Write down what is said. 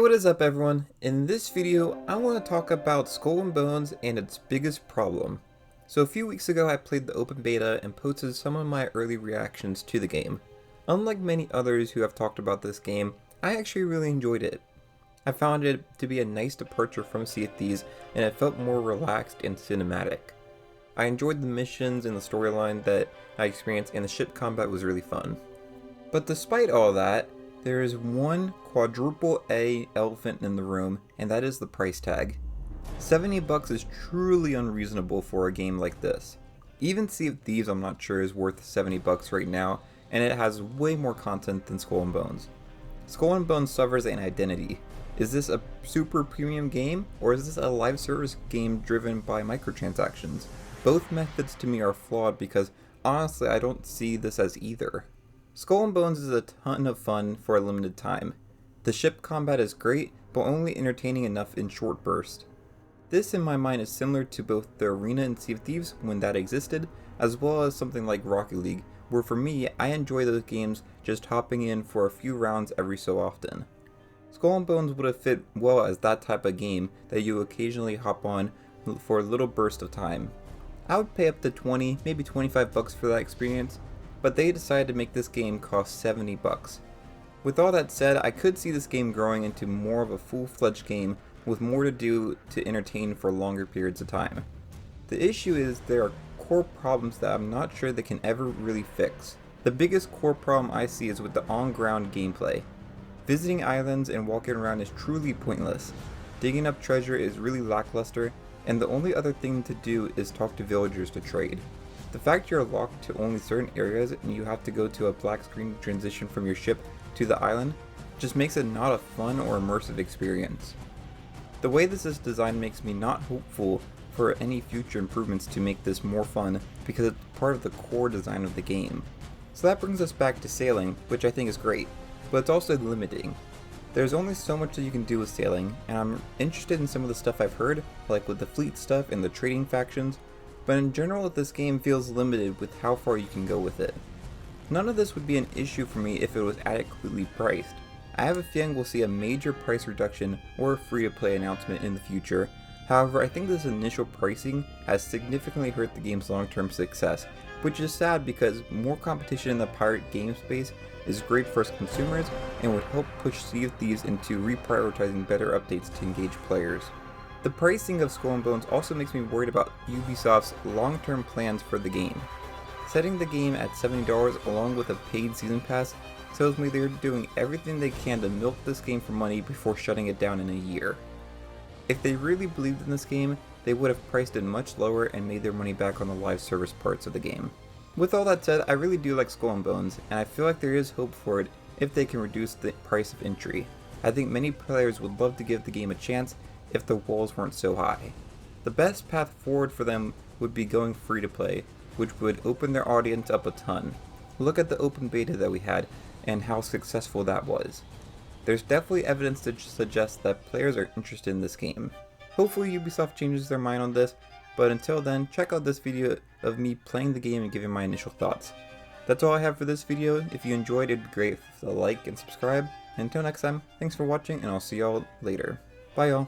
What is up everyone? In this video, I want to talk about Skull and Bones and its biggest problem. So a few weeks ago I played the open beta and posted some of my early reactions to the game. Unlike many others who have talked about this game, I actually really enjoyed it. I found it to be a nice departure from Sea of Thieves and it felt more relaxed and cinematic. I enjoyed the missions and the storyline that I experienced, and the ship combat was really fun. But despite all that, there is one quadruple A elephant in the room, and that is the price tag. $70 is truly unreasonable for a game like this. Even Sea of Thieves I'm not sure is worth $70 right now, and it has way more content than Skull and Bones. Skull and Bones suffers an identity. Is this a super premium game, or is this a live service game driven by microtransactions? Both methods to me are flawed because honestly I don't see this as either. Skull and Bones is a ton of fun for a limited time. The ship combat is great, but only entertaining enough in short bursts. This in my mind is similar to both the arena in Sea of Thieves when that existed, as well as something like Rocket League, where for me, I enjoy those games just hopping in for a few rounds every so often. Skull and Bones would have fit well as that type of game that you occasionally hop on for a little burst of time. I would pay up to 20, maybe $25 for that experience, but they decided to make this game cost $70. With all that said, I could see this game growing into more of a full-fledged game with more to do to entertain for longer periods of time. The issue is there are core problems that I'm not sure they can ever really fix. The biggest core problem I see is with the on-ground gameplay. Visiting islands and walking around is truly pointless. Digging up treasure is really lackluster, and the only other thing to do is talk to villagers to trade. The fact you're locked to only certain areas and you have to go to a black screen transition from your ship to the island just makes it not a fun or immersive experience. The way this is designed makes me not hopeful for any future improvements to make this more fun because it's part of the core design of the game. So that brings us back to sailing, which I think is great, but it's also limiting. There's only so much that you can do with sailing, and I'm interested in some of the stuff I've heard, like with the fleet stuff and the trading factions, but in general this game feels limited with how far you can go with it. None of this would be an issue for me if it was adequately priced. I have a feeling we'll see a major price reduction or a free-to-play announcement in the future. However, I think this initial pricing has significantly hurt the game's long-term success, which is sad because more competition in the pirate game space is great for us consumers and would help push Sea of Thieves into reprioritizing better updates to engage players. The pricing of Skull and Bones also makes me worried about Ubisoft's long-term plans for the game. Setting the game at $70 along with a paid season pass tells me they're doing everything they can to milk this game for money before shutting it down in a year. If they really believed in this game, they would have priced it much lower and made their money back on the live service parts of the game. With all that said, I really do like Skull and Bones, and I feel like there is hope for it if they can reduce the price of entry. I think many players would love to give the game a chance if the walls weren't so high. The best path forward for them would be going free to play, which would open their audience up a ton. Look at the open beta that we had and how successful that was. There's definitely evidence to suggest that players are interested in this game. Hopefully Ubisoft changes their mind on this, but until then, check out this video of me playing the game and giving my initial thoughts. That's all I have for this video. If you enjoyed, it'd be great if you like and subscribe. And until next time, thanks for watching and I'll see y'all later. Bye y'all.